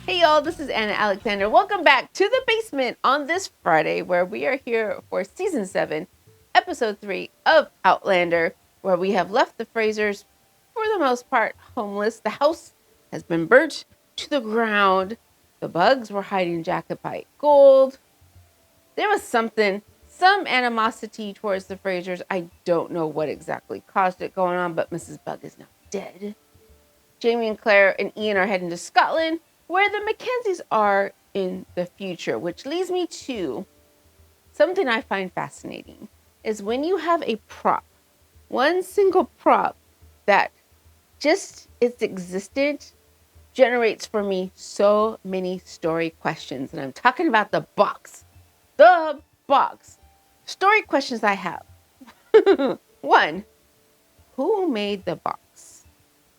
Hey y'all, this is Anna Alexander. Welcome back to the basement on this Friday, where we are here for season 7, episode 3 of Outlander, where we have left the Frasers, for the most part, homeless. The house has been burnt to the ground. The bugs were hiding Jacobite gold. There was some animosity towards the Frasers. I don't know what exactly caused it going on, but Mrs. Bug is now dead. Jamie and Claire and Ian are heading to Scotland, where the MacKenzies are in the future, which leads me to something I find fascinating is when you have a prop, one single prop that just its existence generates for me so many story questions. And I'm talking about the box. The box. Story questions I have. 1, who made the box?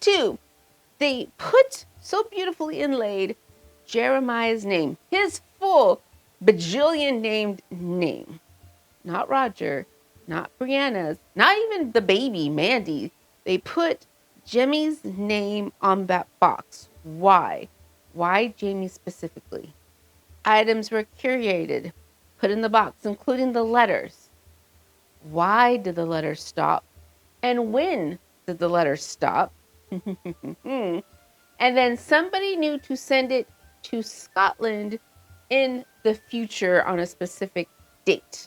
2, they put so beautifully inlaid Jeremiah's name, his full bajillion named name. Not Roger, not Brianna's, not even the baby, Mandy. They put Jimmy's name on that box. Why? Why Jamie specifically? Items were curated, put in the box, including the letters. Why did the letters stop? And when did the letters stop? And then somebody knew to send it to Scotland in the future on a specific date.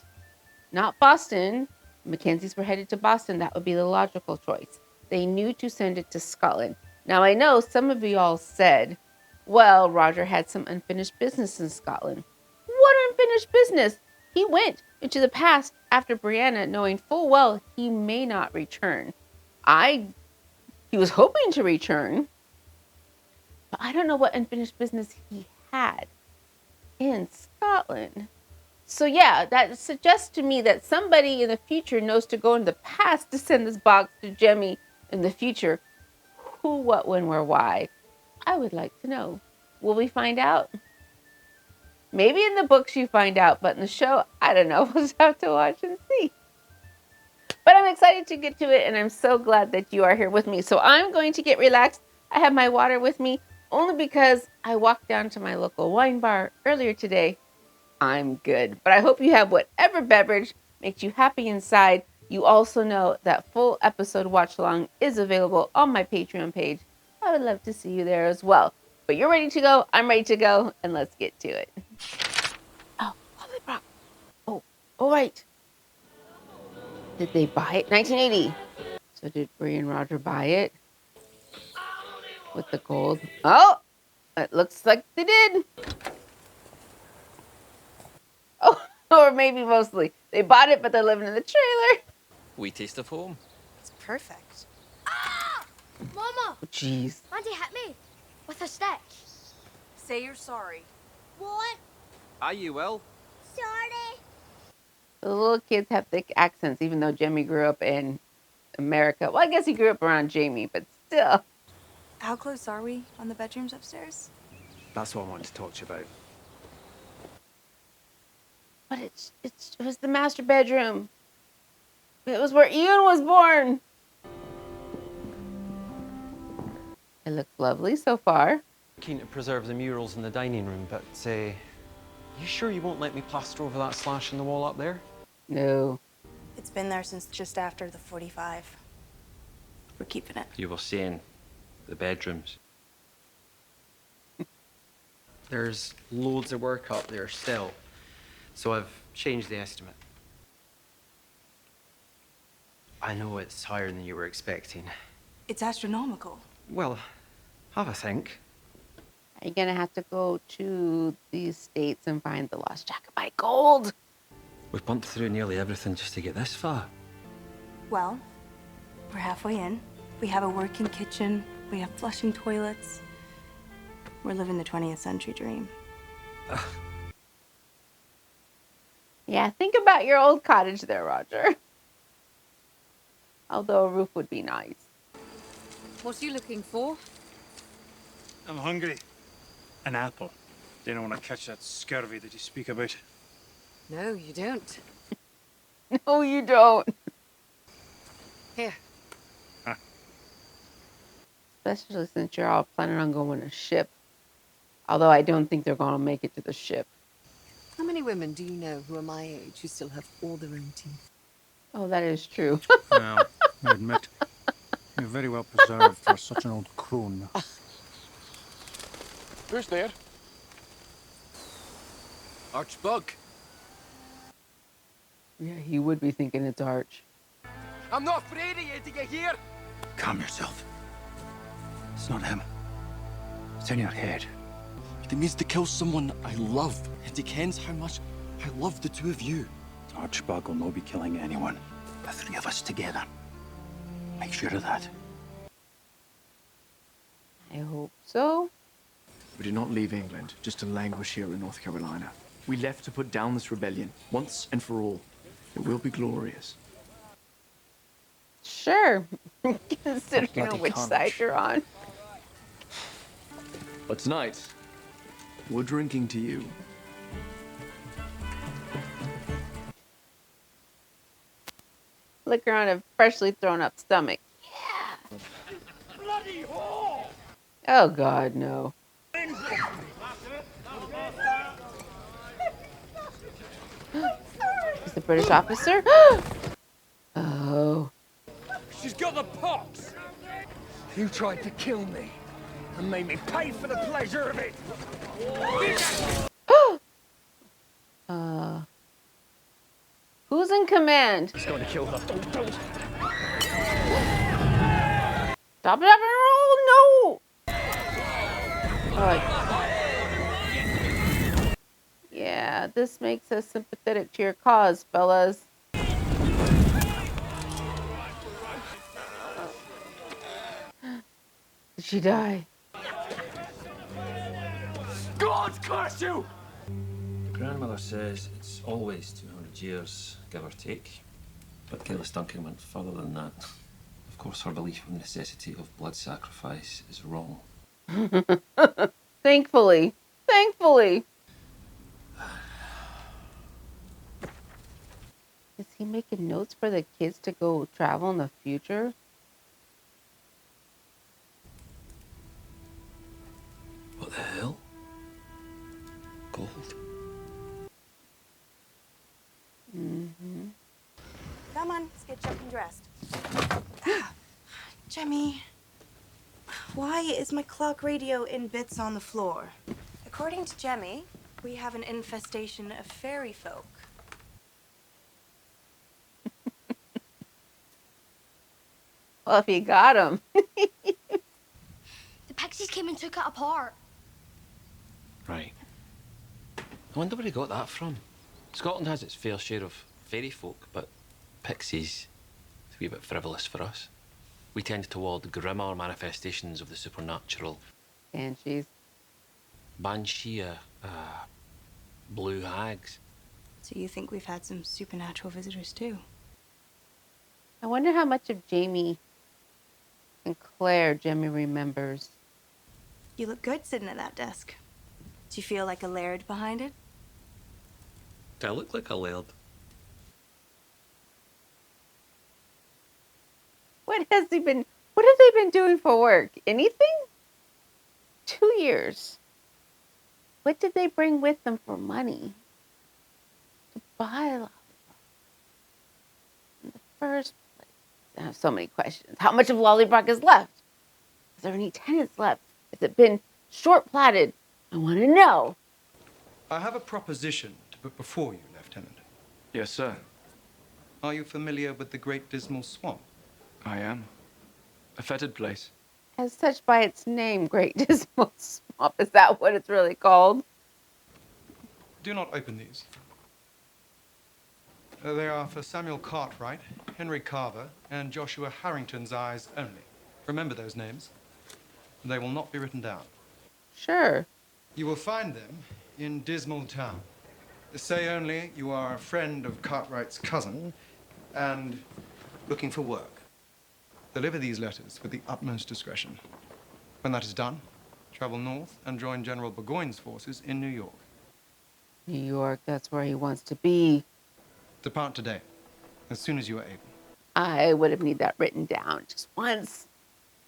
Not Boston. MacKenzies were headed to Boston. That would be the logical choice. They knew to send it to Scotland. Now, I know some of y'all said, well, Roger had some unfinished business in Scotland. What unfinished business? He went into the past after Brianna, knowing full well he may not return. He was hoping to return, but I don't know what unfinished business he had in Scotland. So yeah, that suggests to me that somebody in the future knows to go in the past to send this box to Jemmy in the future. Who, what, when, where, why? I would like to know. Will we find out? Maybe in the books you find out, but in the show, I don't know. We'll just have to watch and see. But I'm excited to get to it, and I'm so glad that you are here with me. So I'm going to get relaxed. I have my water with me only because I walked down to my local wine bar earlier today. I'm good. But I hope you have whatever beverage makes you happy inside. You also know that full episode watch along is available on my Patreon page. I would love to see you there as well. But you're ready to go. I'm ready to go. And let's get to it. Oh, holy crap. Oh, all right. Did they buy it? 1980. So did Bree and Roger buy it with the gold? Oh, it looks like they did. Oh, or maybe mostly. They bought it, but they're living in the trailer. We taste of home. It's perfect. Ah! Mama! Oh, jeez. Auntie hit me with a stick. Say you're sorry. What? Aye, you will. Sorry. The little kids have thick accents, even though Jimmy grew up in America. Well, I guess he grew up around Jamie, but still. How close are we on the bedrooms upstairs? That's what I wanted to talk to you about. But it was the master bedroom. It was where Ian was born. It looks lovely so far. Keen to preserve the murals in the dining room, but you sure you won't let me plaster over that slash in the wall up there? No. It's been there since just after the 45. We're keeping it. You were saying the bedrooms. There's loads of work up there still, so I've changed the estimate. I know it's higher than you were expecting. It's astronomical. Well, have a think. Are you going to have to go to these states and find the lost Jacobite gold? We've bumped through nearly everything just to get this far. Well, we're halfway in. We have a working kitchen. We have flushing toilets. We're living the 20th century dream. Yeah, think about your old cottage there, Roger. Although a roof would be nice. What are you looking for? I'm hungry. An apple. Then I want to catch that scurvy that you speak about. No, you don't. No, you don't. Here. Especially since you're all planning on going on a ship. Although I don't think they're going to make it to the ship. How many women do you know who are my age who still have all their own teeth? Oh, that is true. Well, I admit, you're very well preserved for such an old crone. Who's there? Archbug. Yeah, he would be thinking it's Arch. I'm not afraid of you, do you hear? Calm yourself. It's not him. It's in your head. It means to kill someone I love. And he kens how much I love the two of you. Archbug will not be killing anyone. The three of us together. Make sure of that. I hope so. We did not leave England just to languish here in North Carolina. We left to put down this rebellion, once and for all. It will be glorious. Sure. Considering bloody which carnage. side you're on. But tonight, we're drinking to you. Liquor on a freshly thrown up stomach. Bloody whore! Oh, God, no. Is the British officer? Oh. She's got the pox! You tried to kill me and made me pay for the pleasure of it! Who's in command? He's going to kill her. Stop it, roll! No! Yeah, this makes us sympathetic to your cause, fellas. Did she die? God curse you! The grandmother says it's always 200 years, give or take. But Gillis Duncan went further than that. Of course, her belief in the necessity of blood sacrifice is wrong. Thankfully. Thankfully. Is he making notes for the kids to go travel in the future? What the hell? Gold? Mm-hmm. Come on, let's get jumping dressed. Jemmy, why is my clock radio in bits on the floor? According to Jemmy, we have an infestation of fairy folk. Well, if he got him. The pixies came and took it apart. Right. I wonder where he got that from. Scotland has its fair share of fairy folk, but pixies, it's a wee bit frivolous for us. We tend toward grimmer manifestations of the supernatural. Banshees. Banshee, blue hags. So you think we've had some supernatural visitors too? I wonder how much of Jamie and Claire Jemmy remembers. You look good sitting at that desk. Do you feel like a laird behind it? Do I look like a laird? What have they been doing for work? Anything? 2 years. What did they bring with them for money? To buy a lollipop in the first place? I have so many questions. How much of lollipop is left? Is there any tenants left? Has it been short-platted? I want to know. I have a proposition to put before you, Lieutenant. Yes, sir. Are you familiar with the Great Dismal Swamp? I am. A fetid place. As such by its name, Great Dismal Swamp. Is that what it's really called? Do not open these. They are for Samuel Cartwright, Henry Carver, and Joshua Harrington's eyes only. Remember those names. They will not be written down. Sure. You will find them in Dismal Town. Say only you are a friend of Cartwright's cousin and looking for work. Deliver these letters with the utmost discretion. When that is done, travel north and join General Burgoyne's forces in New York. New York, that's where he wants to be. Depart today, as soon as you are able. I would have need that written down just once.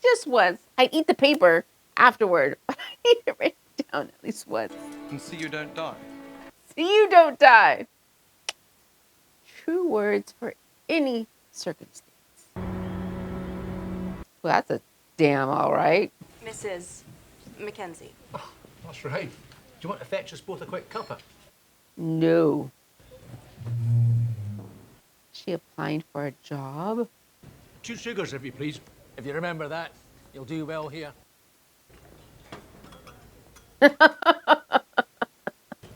Just once. I'd eat the paper afterward, but I need it written down at least once. And see you don't die. See you don't die. True words for any circumstance. Well, that's a damn all right. Mrs. Mackenzie. Oh, that's right. Do you want to fetch us both a quick cuppa? No. She applying for a job? 2 sugars, if you please. If you remember that, you'll do well here.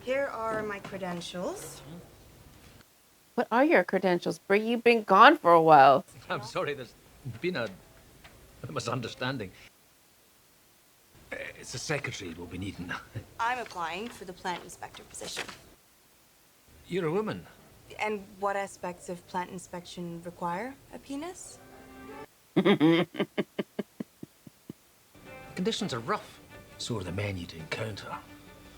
Here are my credentials. What are your credentials, Bree? You've been gone for a while. I'm sorry, there's been a misunderstanding. It's the secretary we'll be needing. I'm applying for the plant inspector position. You're a woman. And what aspects of plant inspection require a penis? Conditions are rough. So are the men you'd encounter.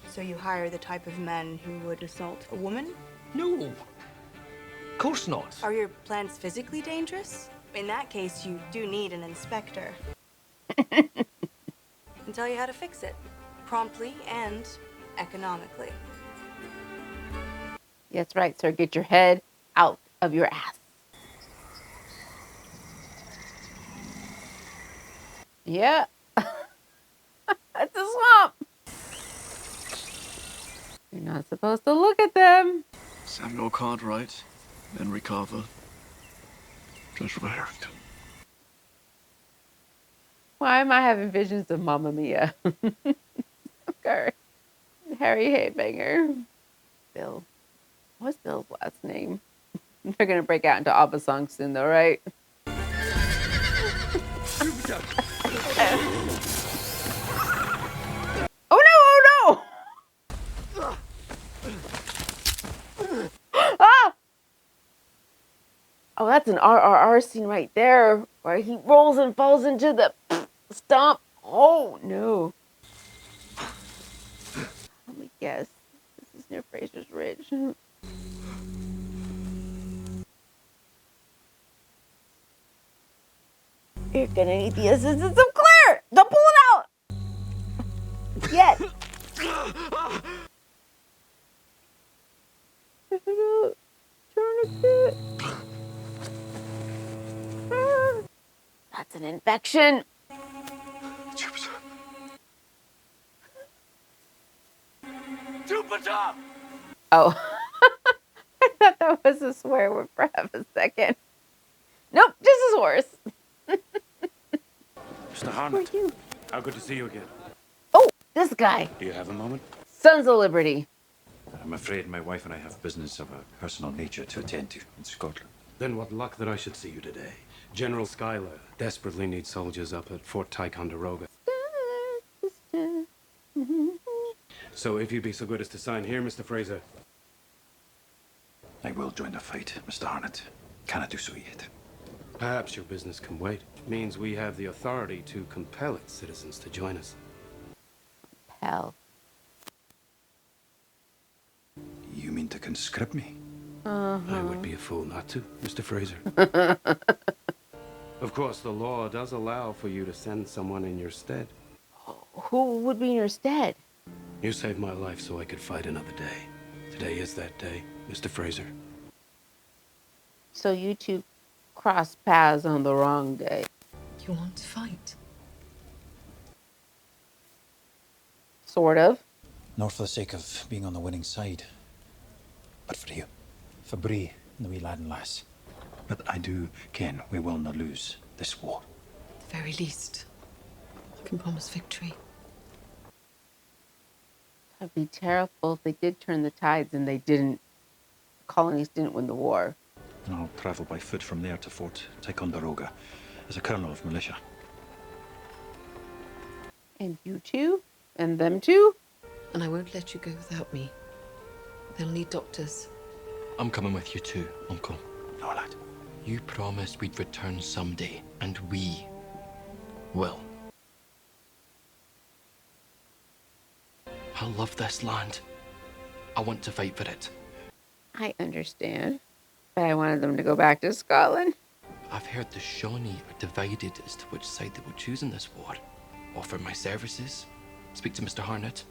So you hire the type of men who would assault a woman? No. Of course not. Are your plants physically dangerous? In that case, you do need an inspector. And tell you how to fix it. Promptly and economically. That's right, sir. Get your head out of your ass. Yeah. It's a swamp. You're not supposed to look at them. Samuel Cartwright, Henry Carver, Joshua Harrington. Why am I having visions of Mamma Mia? Okay. Harry Haybanger. Bill. What's Bill's last name? They're going to break out into ABBA songs soon, though, right? Oh, no! Oh, no! Ah! Oh, that's an RRR scene right there, where he rolls and falls into the stomp. Oh, no. Let me guess. This is near Fraser's Ridge. You're gonna need the assistance of Claire! Don't pull it out! Yet! Tourniquet. That's an infection. Jupiter! Oh. I thought that was a swear word for half a second. Nope, just his horse. Mr. Harnett, how good to see you again. Oh, this guy. Do you have a moment? Sons of Liberty. I'm afraid my wife and I have business of a personal nature to attend to in Scotland. Then what luck that I should see you today. General Schuyler desperately needs soldiers up at Fort Ticonderoga. So if you'd be so good as to sign here, Mr. Fraser. I will join the fight, Mr. Harnett. Cannot do so yet. Perhaps your business can wait. It means we have the authority to compel its citizens to join us. Hell. You mean to conscript me? I would be a fool not to, Mr. Fraser. Of course, the law does allow for you to send someone in your stead. Who would be in your stead? You saved my life so I could fight another day. Today is that day, Mr. Fraser. So you two cross paths on the wrong day. You want to fight? Sort of. Not for the sake of being on the winning side, but for you. For Bree and the wee lad and lass. But I do ken we will not lose this war. At the very least, I can promise victory. That'd be terrible if they did turn the tides and they didn't. The colonies didn't win the war. And I'll travel by foot from there to Fort Ticonderoga as a colonel of militia. And you two? And them two? And I won't let you go without me. They'll need doctors. I'm coming with you too, Uncle. No, lad. You promised we'd return someday, and we will. I love this land. I want to fight for it. I understand. But I wanted them to go back to Scotland. I've heard the Shawnee are divided as to which side they will choose in this war. Offer my services, Speak to Mr. Harnett.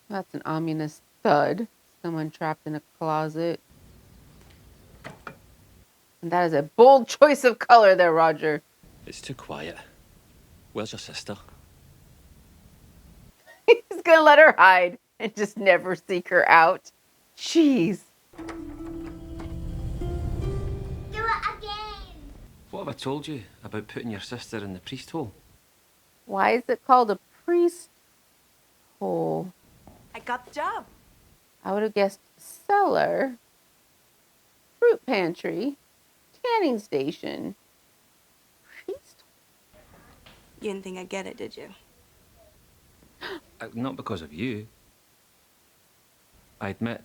That's an ominous thud. Someone trapped in a closet. And that is a bold choice of color there, Roger. It's too quiet. Where's your sister? He's gonna let her hide and just never seek her out. Jeez. What have I told you about putting your sister in the priest hole? Why is it called a priest hole? I got the job. I would have guessed cellar, fruit pantry, canning station, priest. You didn't think I'd get it, did you? Not because of you. I admit,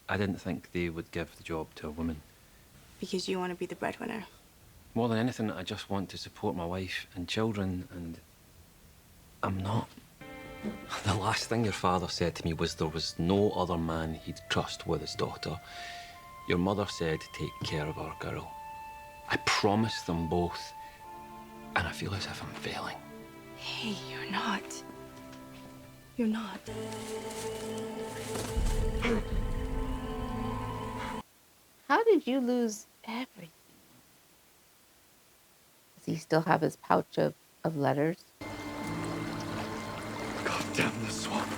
I didn't think they would give the job to a woman. Because you want to be the breadwinner. More than anything, I just want to support my wife and children, and I'm not. The last thing your father said to me was there was no other man he'd trust with his daughter. Your mother said take care of our girl. I promised them both, and I feel as if I'm failing. Hey, you're not. You're not. How did you lose everything? Does he still have his pouch of letters? God damn the swamp.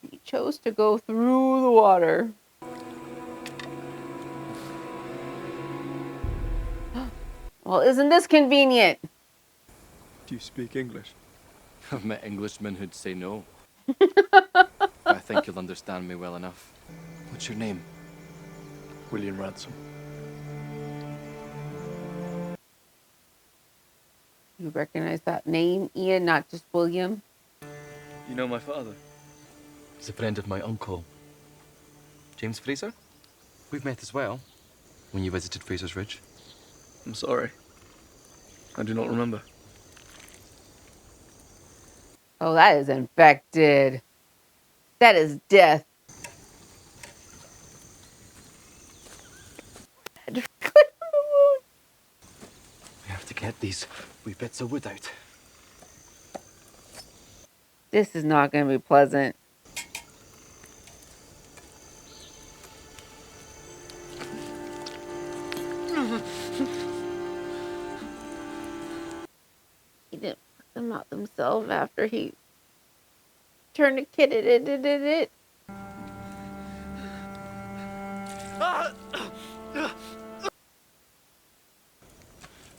He chose to go through the water. Well, isn't this convenient? Do you speak English? I've met Englishmen who'd say no. I think you'll understand me well enough. What's your name? William Ransom. You recognize that name, Ian, not just William? You know my father? He's a friend of my uncle. James Fraser? We've met as well, when you visited Fraser's Ridge. I'm sorry. I do not remember. Oh, that is infected. That is death. We have to get these wee bits of wood out. This is not going to be pleasant. He didn't put them out themselves after he tourniqueted it.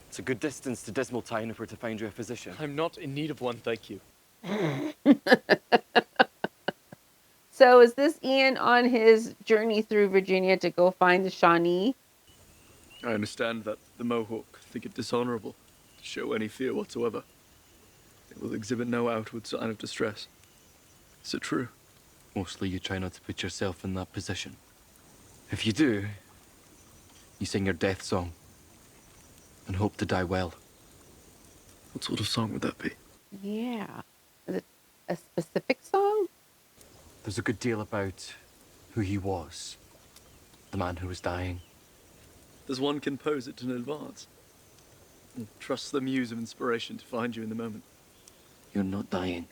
It's a good distance to Dismal Town if we're to find you a physician. I'm not in need of one, thank you. So is this Ian on his journey through Virginia to go find the Shawnee? I understand that the Mohawk think it dishonorable to show any fear whatsoever. They will exhibit no outward sign of distress. Is it true? Mostly you try not to put yourself in that position. If you do, you sing your death song and hope to die well. What sort of song would that be? Yeah. Is it a specific song? There's a good deal about who he was, the man who was dying. Does one compose it in advance? And trust the muse of inspiration to find you in the moment. You're not dying.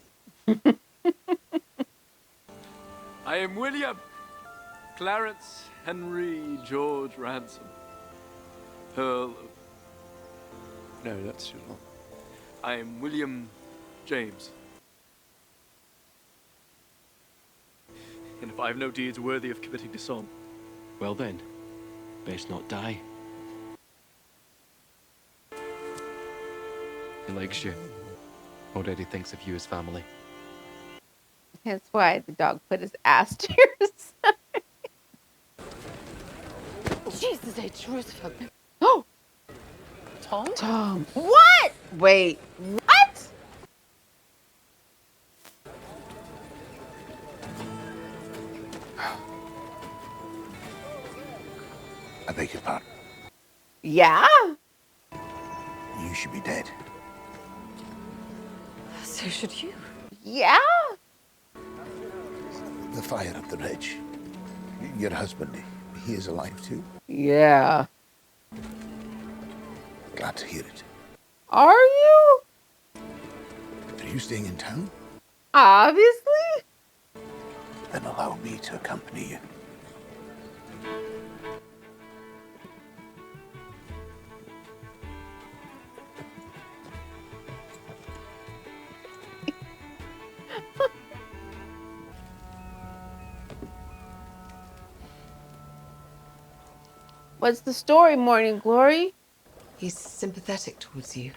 I am William Clarence Henry George Ransom, Earl of... No, that's too long. I am William James. And if I have no deeds worthy of committing dishonor, Well then, best not die. He likes you. Already thinks of you as family. That's why the dog put his ass to your side. Jesus H. Roosevelt. Oh! Tom. What? Wait, what? I beg your pardon. Yeah? You should be dead. So should you. Yeah? The fire up the ridge. Your husband, he is alive too. Yeah. Glad to hear it. Are you? Are you staying in town? Obviously. Then allow me to accompany you. What's the story, Morning Glory? He's sympathetic towards you,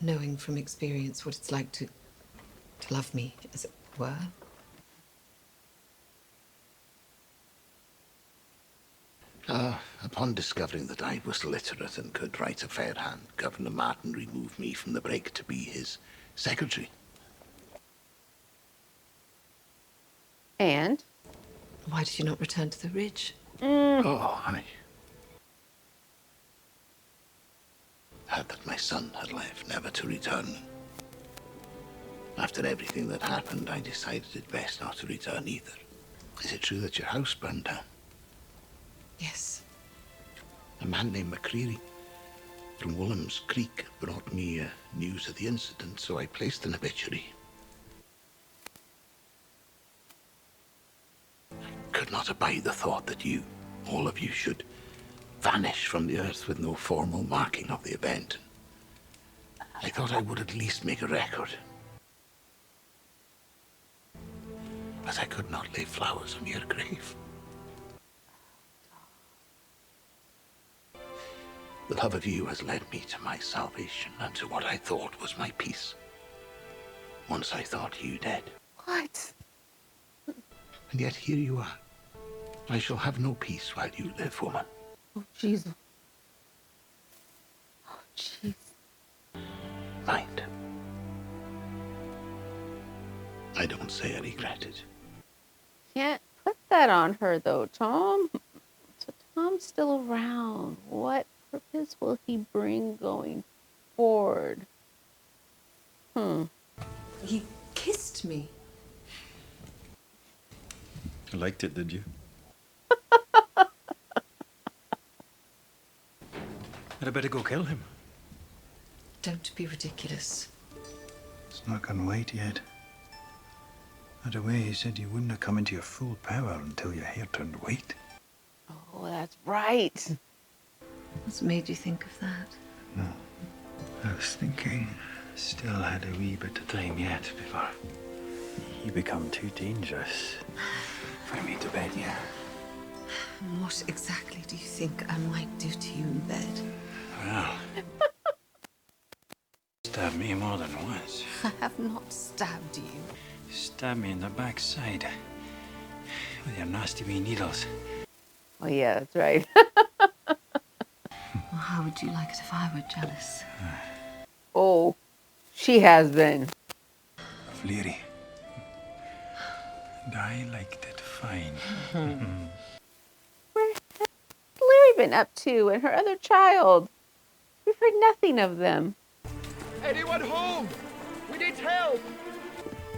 knowing from experience what it's like to love me, as it were. Upon discovering that I was literate and could write a fair hand, Governor Martin removed me from the break to be his secretary. And? Why did you not return to the Ridge? Oh, I heard that my son had left, never to return. After everything that happened, I decided it best not to return either. Is it true that your house burned down? Yes. A man named McCreary from Woolham's Creek brought me news of the incident, so I placed an obituary. I could not abide the thought that you, all of you, should vanish from the earth with no formal marking of the event. I thought I would at least make a record. But I could not lay flowers on your grave. The love of you has led me to my salvation and to what I thought was my peace. Once I thought you dead. What? And yet here you are. I shall have no peace while you live, woman. Oh, Jesus. Oh, jeez. Mind. I don't say I regret it. Can't put that on her, though, Tom. So Tom's still around. What purpose will he bring going forward? He kissed me. You liked it, did you? I'd better go kill him. Don't be ridiculous. It's not gone white yet. Right away, he said you wouldn't have come into your full power until your hair turned white. Oh, that's right. What's made you think of that? No. I was thinking still had a wee bit of time yet before he become too dangerous for me to bed you. What exactly do you think I might do to you in bed? Well, stabbed me more than once. I have not stabbed you. Stabbed me in the backside with your nasty wee needles. Oh, yeah, that's right. Well, how would you like it if I were jealous? Oh, she has been. Fleary. And I liked it fine. Where has Larry been up to and her other child? We've heard nothing of them. Anyone home? We need help!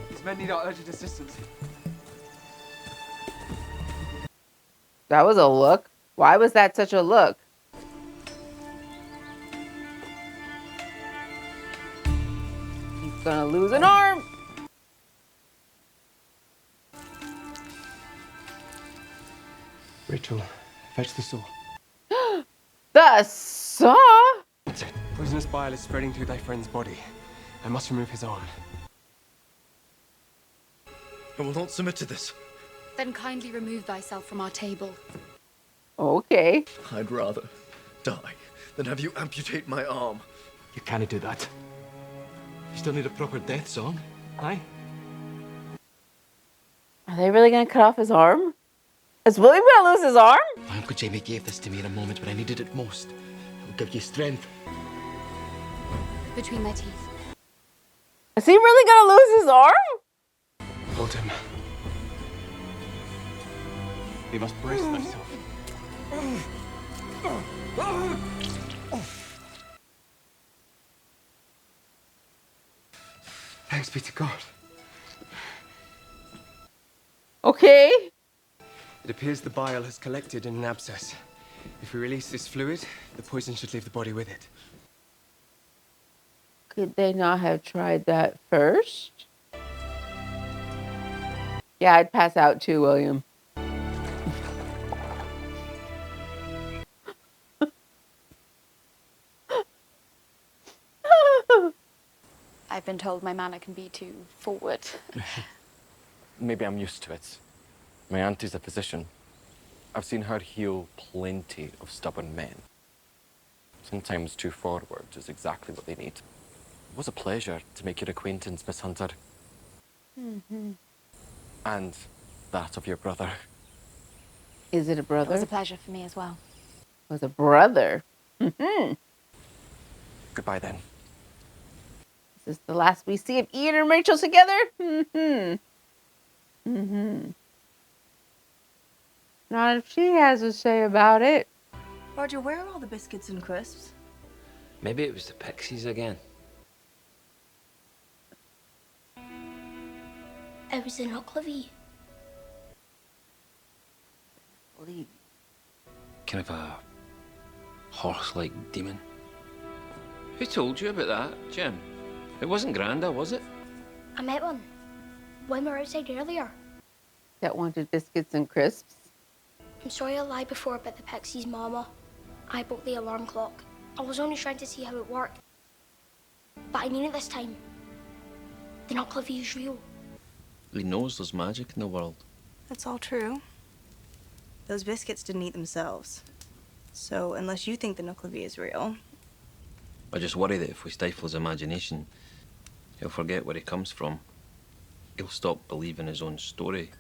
These men need our urgent assistance. That was a look. Why was that such a look? He's gonna lose an arm. Rachel, fetch the saw. The saw? That's it. Poisonous bile is spreading through thy friend's body. I must remove his arm. I will not submit to this. Then kindly remove thyself from our table. Okay. I'd rather die than have you amputate my arm. You can't do that. You still need a proper death song, aye? Are they really gonna cut off his arm? Is William gonna lose his arm? My Uncle Jamie gave this to me in a moment when I needed it most. It will give you strength. Between thy teeth. Is he really gonna lose his arm? Hold him. You must brace thyself. Thanks be to God. Okay. It appears the bile has collected in an abscess. If we release this fluid, the poison should leave the body with it. Could they not have tried that first? Yeah, I'd pass out too, William. I've been told my manner can be too forward. Maybe I'm used to it. My auntie's a physician. I've seen her heal plenty of stubborn men. Sometimes too forward is exactly what they need. It was a pleasure to make your acquaintance, Miss Hunter. Mm-hmm. And that of your brother. Is it a brother? It was a pleasure for me as well. It was a brother. Mm-hmm. Goodbye then. Is this the last we see of Ian and Rachel together? Mm-hmm. Mm-hmm. Not if she has a say about it. Roger, where are all the biscuits and crisps? Maybe it was the Pixies again. It was in Oclavie. Kind of a horse-like demon. Who told you about that, Jim? It wasn't Granda, was it? I met one when we were outside earlier. That wanted biscuits and crisps. I'm sorry I lied before about the Pixies, Mama. I bought the alarm clock. I was only trying to see how it worked. But I mean it this time. The Oclavie is real. He knows there's magic in the world. That's all true. Those biscuits didn't eat themselves. So unless you think the Oclavie is real... I just worry that if we stifle his imagination, he'll forget where he comes from. He'll stop believing his own story.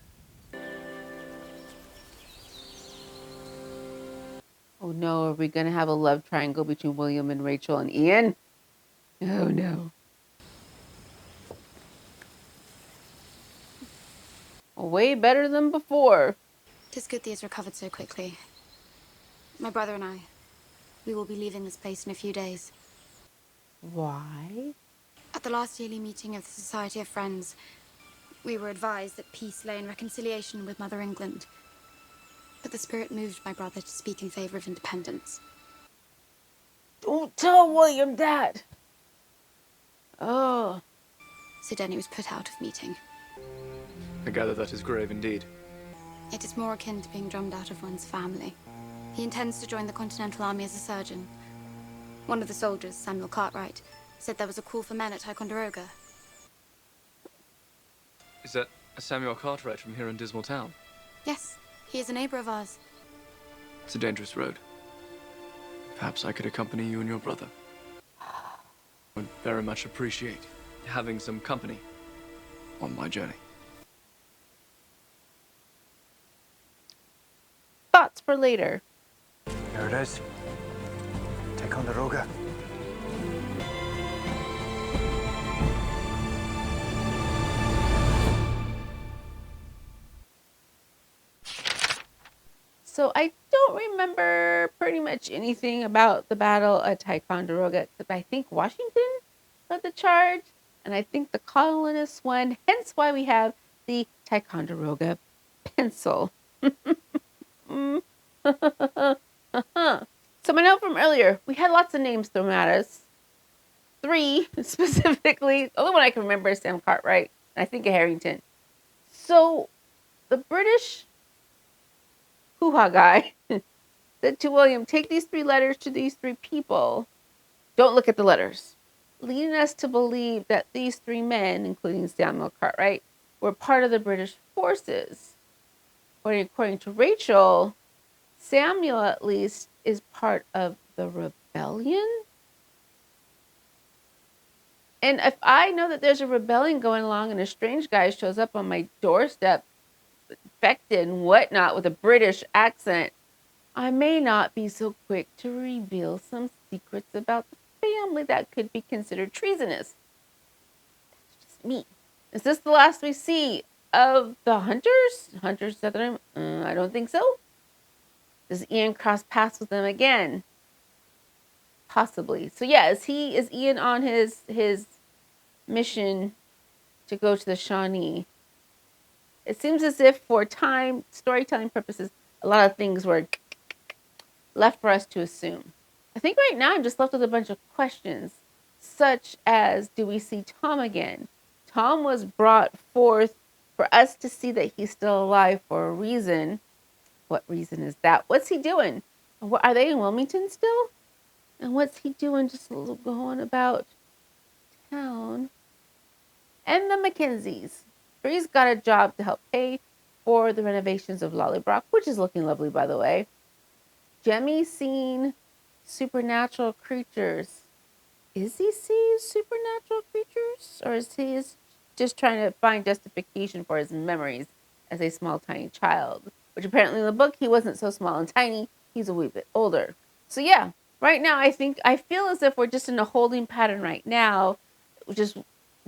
Oh no, are we going to have a love triangle between William and Rachel and Ian? Oh no. Way better than before. Tis good he has recovered so quickly. My brother and I, we will be leaving this place in a few days. Why? At the last yearly meeting of the Society of Friends, we were advised that peace lay in reconciliation with Mother England. But the spirit moved my brother to speak in favor of independence. Don't tell William that. Oh. So Denny was put out of meeting. I gather that is grave indeed. It is more akin to being drummed out of one's family. He intends to join the Continental Army as a surgeon. One of the soldiers, Samuel Cartwright, said there was a call for men at Ticonderoga. Is that a Samuel Cartwright from here in Dismal Town? Yes, he is a neighbor of ours. It's a dangerous road. Perhaps I could accompany you and your brother. I would very much appreciate having some company on my journey. Thoughts for later. Here it is. Ticonderoga. So I don't remember pretty much anything about the battle at Ticonderoga, except I think Washington led the charge, and I think the colonists won, hence why we have the Ticonderoga pencil. So my note from earlier, we had lots of names thrown at us. 3 specifically. The only one I can remember is Sam Cartwright, and I think of Harrington. So the British hoo-ha guy said to William, take these 3 letters to these 3 people. Don't look at the letters. Leading us to believe that these 3 men, including Samuel Cartwright, were part of the British forces. But according to Rachel, Samuel, at least, is part of the rebellion. And if I know that there's a rebellion going along and a strange guy shows up on my doorstep, infected and whatnot with a British accent, I may not be so quick to reveal some secrets about the family that could be considered treasonous. That's just me. Is this the last we see of the Hunters? Hunters Southern? I don't think so. Does Ian cross paths with them again? Possibly. So yeah, is Ian on his mission to go to the Shawnee? It seems as if for storytelling purposes, a lot of things were left for us to assume. I think right now I'm just left with a bunch of questions, such as, do we see Tom again? Tom was brought forth for us to see that he's still alive for a reason. What reason is that? What's he doing? Are they in Wilmington still? And what's he doing just a little going about town? And the MacKenzies. Bree's got a job to help pay for the renovations of Lollybrock, which is looking lovely, by the way. Jemmy's seen supernatural creatures. Is he seeing supernatural creatures? Or is he just trying to find justification for his memories as a small, tiny child? Which apparently in the book, he wasn't so small and tiny. He's a wee bit older. So yeah, right now I feel as if we're just in a holding pattern right now. Just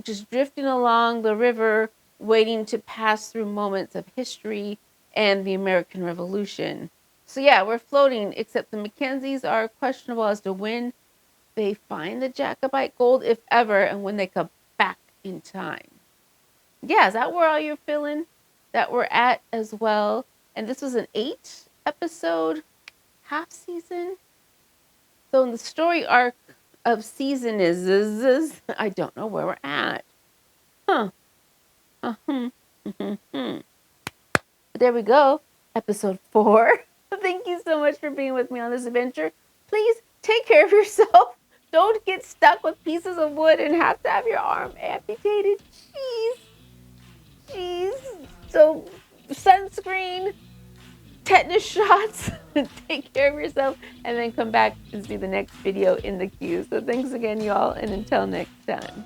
drifting along the river, waiting to pass through moments of history and the American Revolution. So yeah, we're floating, except the MacKenzies are questionable as to when they find the Jacobite gold, if ever, and when they come back in time. Yeah, is that where all you're feeling that we're at as well? And this was an 8-episode half season. So in the story arc of season is I don't know where we're at. But there we go. Episode 4. Thank you so much for being with me on this adventure. Please take care of yourself. Don't get stuck with pieces of wood and have to have your arm amputated. Jeez. So sunscreen, tetanus shots. Take care of yourself and then come back and see the next video in the queue. So thanks again, y'all, and until next time.